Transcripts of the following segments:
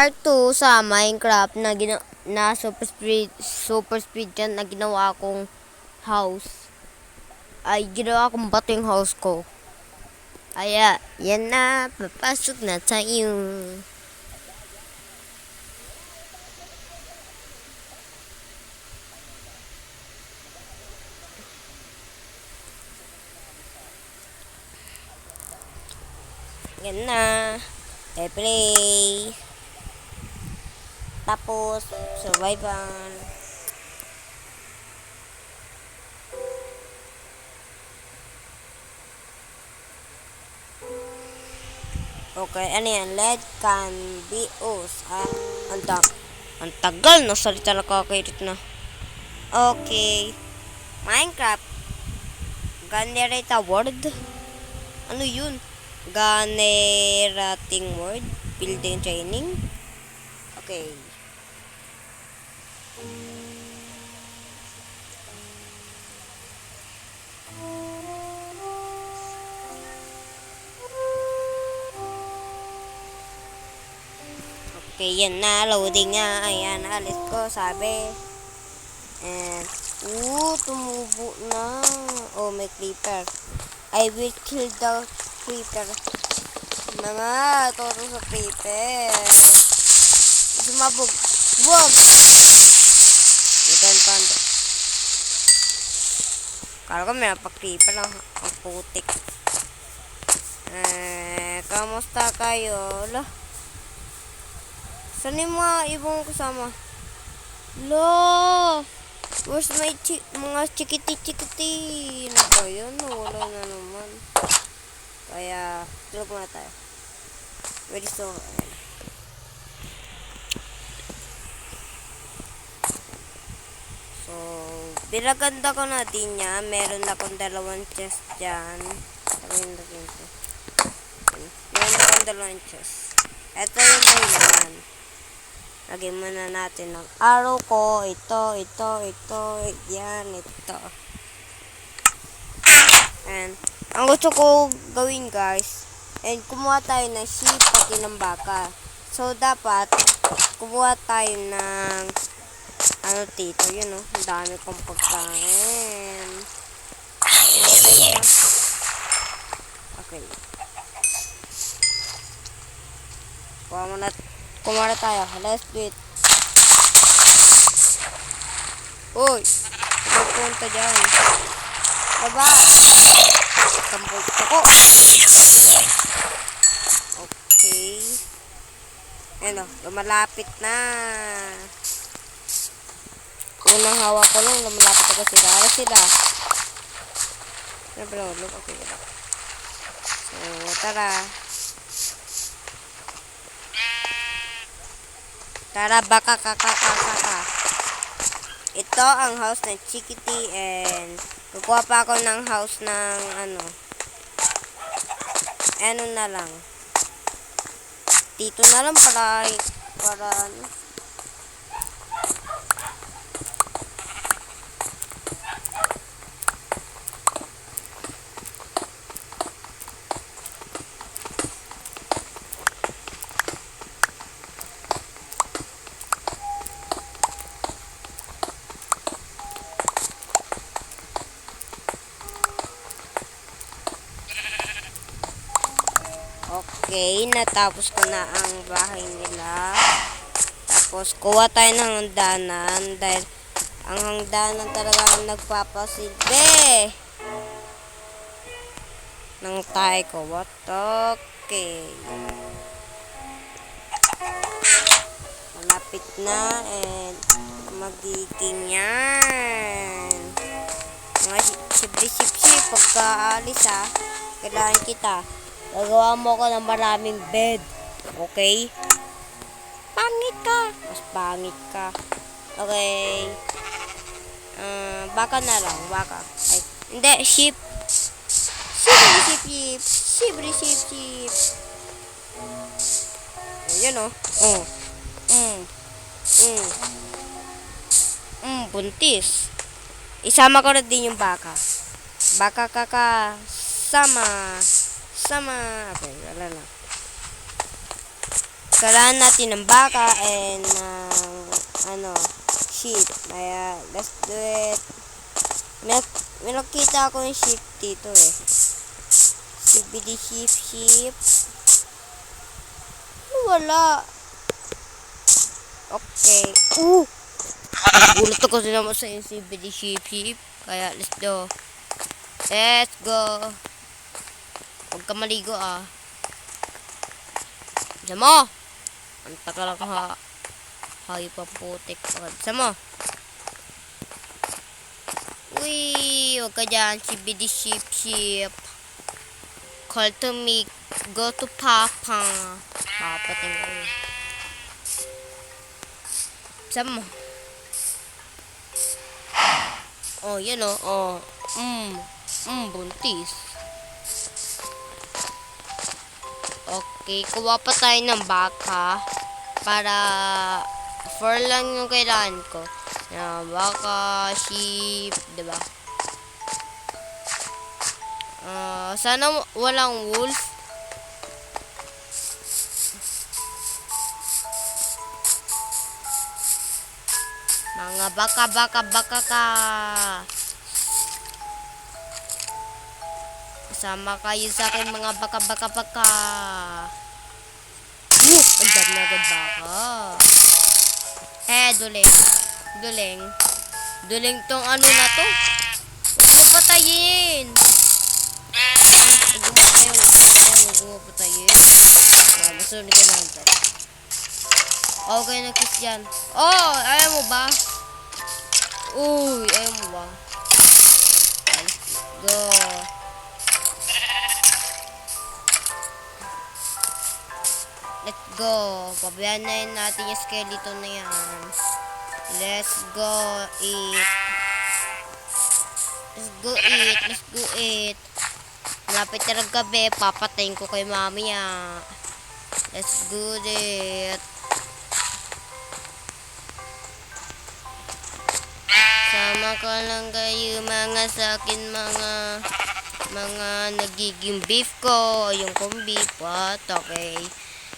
part 2 sa Minecraft na super speed dyan na ginawa kong house. Ay, ginawa kong bato yung house ko. Kaya, yan na, papasok na tayo. Yan na. Play. Tapos, survival. Okay, ano yan? Lead can be used. Ang tagal na salita na kakairit na. Okay. Minecraft. Generate a word. Ano yun? Generating word. Building training. Okay. Okay, yan na. Loading nga. Ayan, alis ko. Sabi. And, tumubo na. Oh, may creeper. I will kill the creeper. Mga, toro sa creeper. Sumabog. Wag! Ito pa. Kala ko may napag-creeper lang. Ang putik. Kamusta kayo? Lah. Saan yung mga ibong kasama? Lo! Where's my mga chikiti-chikiti? Ano ba yun? Wala na naman. Kaya, tulog muna tayo. Ready so, ayan. So, binaganda ko na din niya. Meron akong 2 chest dyan. Meron akong 2 chest. Ito yung may naman. Lagyan muna natin ng arrow ko. Ito. Yan, ito. And, ang gusto ko gawin guys, and kumuha tayo ng sheep pati ng baka. So, dapat, kumuha tayo ng, dito, yun o. Ang dami kong pagkain. Okay. Kuha na tayo. Let's do it. Uy! Pupunta dyan. Baba! Tambol ako. Okay. Ayan o. Lumalapit na. Unang hawak ko lang. Lumalapit ako sila. Ano sila? Nabalolog. Okay. So, tara. Tara, baka. Ito ang house ng Chikiti and kukuha pa ako ng house ng ano na lang. Dito na lang para okay, natapos ko na ang bahay nila. Tapos, kuha tayo ng hangdanan dahil ang hangdanan talaga ang nagpapasilbi ng tayo ko. What? Okay. Malapit na and magiging yan. Mga sipsip pagkaalis kailangan kita. Gagawa mo ko ng maraming bed. Okay? Pangit ka. Mas pangit ka. Okay. Baka na lang. Baka. Ay, hindi. Sheep. Sheep. Ayan o. Buntis. Isama ko na din yung baka. Baka kaka. Sama. Okay, wala na. kailangan natin ng baka and sheep. Kaya, let's do it. May nakita ako yung sheep dito eh. CBD sheep. Wala. Okay. Gulat ako naman sa yung CBD sheep. Kaya, let's go. Let's go. Huwag ka maligo ah. Diyan mo. Ang tagal ako ha. Hayop pa putik. Diyan mo. Uy, huwag ka dyan. CBD sheep. Call to me. Go to Papa. Papa, tingnan. Diyan mo. Oh, yan o. Oh. Buntis. Okay, kuha pa tayo ng baka para 4 lang yung kailangan ko. Baka, sheep, diba? Sana walang wolf. Mga baka ka. Sama kayo sa akin mga baka. Ang dami na agad baka. Duling tong ano na to. Huwag mo patayin. Huwag mo patayin. Masunod ka lang dyan. Okay na kiss dyan. Oh, ayaw mo ba? Uy, ayaw mo ba? Let's go. Let's go. Pabayaan na natin yung skeleton na yan. Let's go eat. Malapit na ng gabi. Papatayin ko kay mami ya. Let's go it. Sama ka lang kayo mga sakin mga nagiging beef ko. Yung kong beef. What? Okay.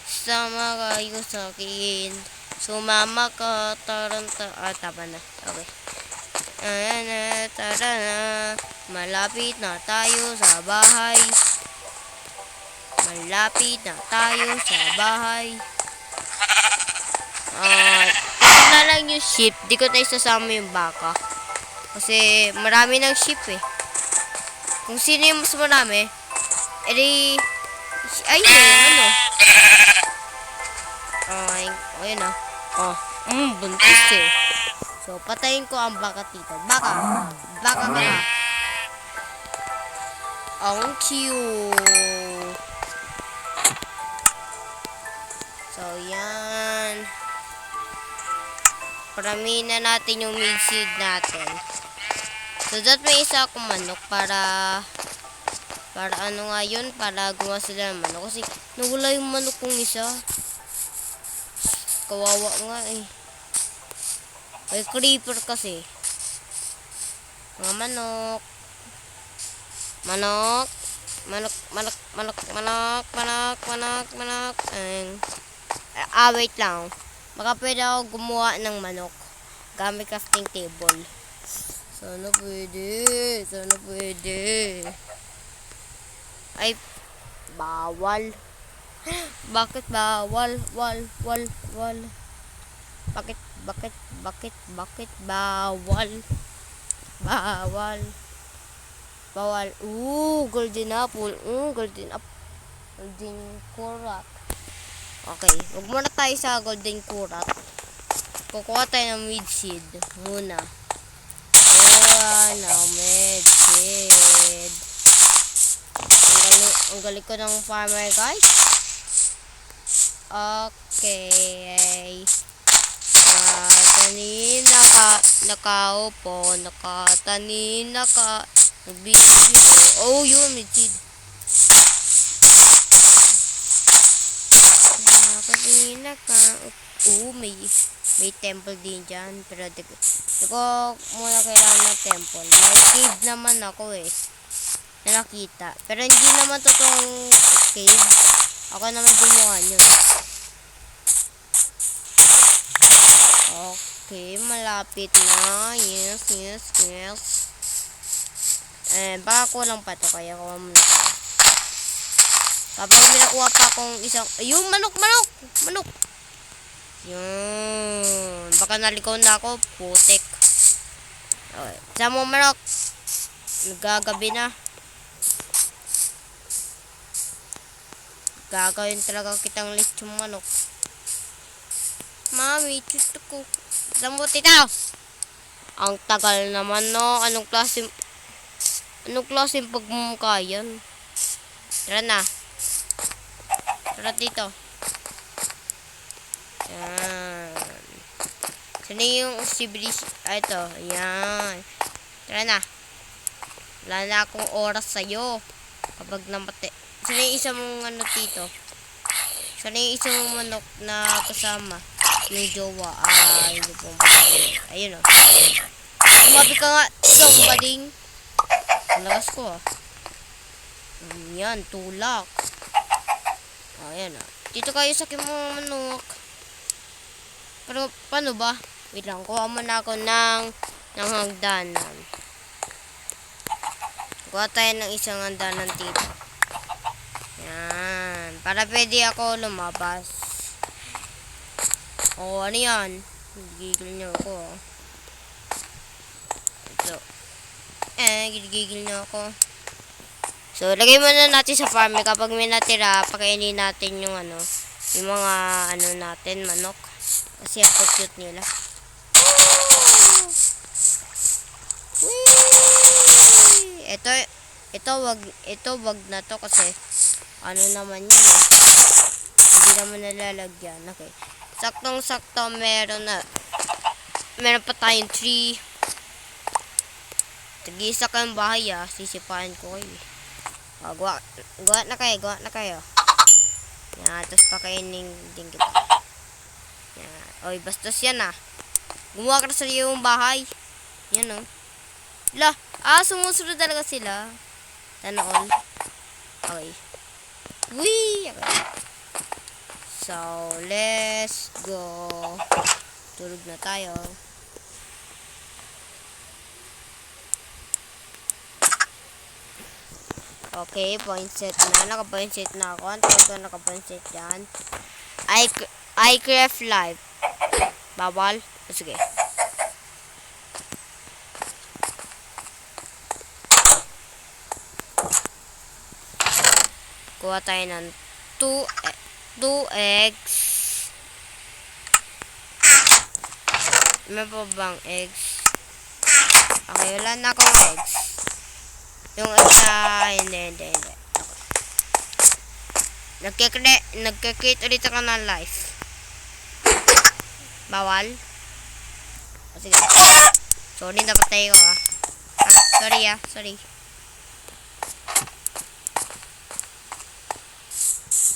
Sama kayo sa akin. Sumama ka. Tama na. Okay. Tara na. Malapit na tayo sa bahay. Ito na lang yung sheep. Di ko tayo sasama yung baka. Kasi marami ng sheep eh. Kung sino yung mas marami, edi... ayun, ayun na. Buntis eh. So, patayin ko ang baka dito. Baka ka na. Ang cute. So, yan. Paramihin na natin yung meat seed natin. So, that may isa akong manok para ano nga yun, para gumawa sila ng manok. Kasi, nawala yung manok kong isa. Kawawa nga eh. May creeper kasi. Mga manok. Wait lang. Baka pwede ako gumawa ng manok gamit crafting table. Sana pwede. Ay, bawal. Bakit bawal? Wal. Bakit bawal? Bawal. Golden apple. Golden kurak. Okay, huwag muna tayo sa golden kurak. Kukuha tayo ng mid seed muna. Mid seed. Ang galing ko ng farmer, guys. Okay. Kanina nakaupo, nagbibiro. Oh, yun, mid seed. Kanina may temple din dyan. Pero di ko muna kailangan ng temple. May cave naman ako eh. Na nakita. Pero hindi naman totoong cave. Ako naman gumawa yun. Okay, malapit na. Yes. Baka kulang pa to, kaya kuha muna tayo. Kapag may nakuha pa akong isang... Ayun, manok! Yun. Baka nalikaw na ako. Putik. Okay. Saan mo, manok? Nagagabi na. Gagawin talaga kitang lechong manok. Mami, chuto ko. Saan mo, tita? Ang tagal naman, no? Anong klaseng pagmumukha yan? Tara na. Tara dito. Yan. Saan yung siblis? Ito. Yan. Tara na. Wala na akong oras sa'yo. Kapag namatay. Saan yung isang ano dito? Saan yung isang manok na kasama? Yung jowa. Hindi pong bading. Ayun o. Sumabi ka nga. Isang bading. Ang lakas ko ah. Yan. Tulak. Ayan ah. Dito kayo sa mga manok. Pero paano ba? Wait lang. Kuha muna ako ng hagdanan. Kuha tayo ng isang hagdanan dito. Yan. Para pwede ako lumabas. O, ano yan? Gigil niyo ako. So, gigil niyo ako. So, lagay muna natin sa farm. Kapag may natira, pakainin natin yung ano, yung mga ano natin, manok. Kasi ang cute nila. Whee! Ito wag na to kasi ano naman yun eh. Hindi naman nalalagyan. Okay. Saktong-sakto meron pa tayong tree. Tag-isa kayong bahay ah. Sisipahan ko kayo. Gawa na kayo. Yan, tapos pakainin din kita. Yan. Oy, bastos yan ah. Gumawa ka na sa yung bahay. Yan oh. Sumusunod talaga sila. Sana all. Okay. Whee! Okay. So, let's go. Tulog na tayo. Okay, point set na. Naka-point set na ako. Ang tawag ko naka-point set yan. iCraft Live. Bawal? Sige. Kuha tayo ng 2 eggs. May pa bang eggs? Okay, wala na akong eggs. Yung isa, hindi. Okay. Nagkakreate ulit ako ng life. Bawal? O, sige. Sorry, napatay ko ah. Sorry.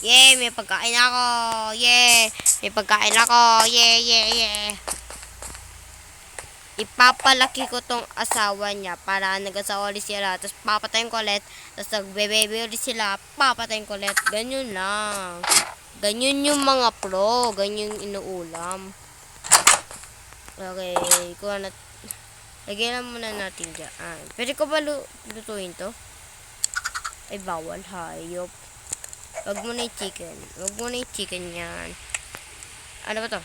Yay, may pagkain ako. Yeah. Ipapalaki ko tong asawa niya para nag-asawa ulit sila. Tapos papatayin ko ulit. Tapos nagbe-baby ulit sila. Papatayin ko ulit. Ganyan lang. Ganyan yung mga pro. Ganyan yung inuulam. Okay. Kuha na. Lagyan lang muna natin dyan. Pwede ko ba lutuin to? Ay, bawal. Hayop. Wag mo na yung chicken yan. Ano ba to?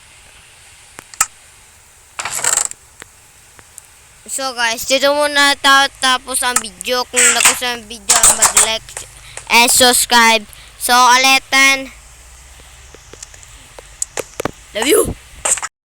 So guys, dito muna tapos ang video. Kung nagustuhan ang video, mag-like and subscribe. So, ulitin. Love you!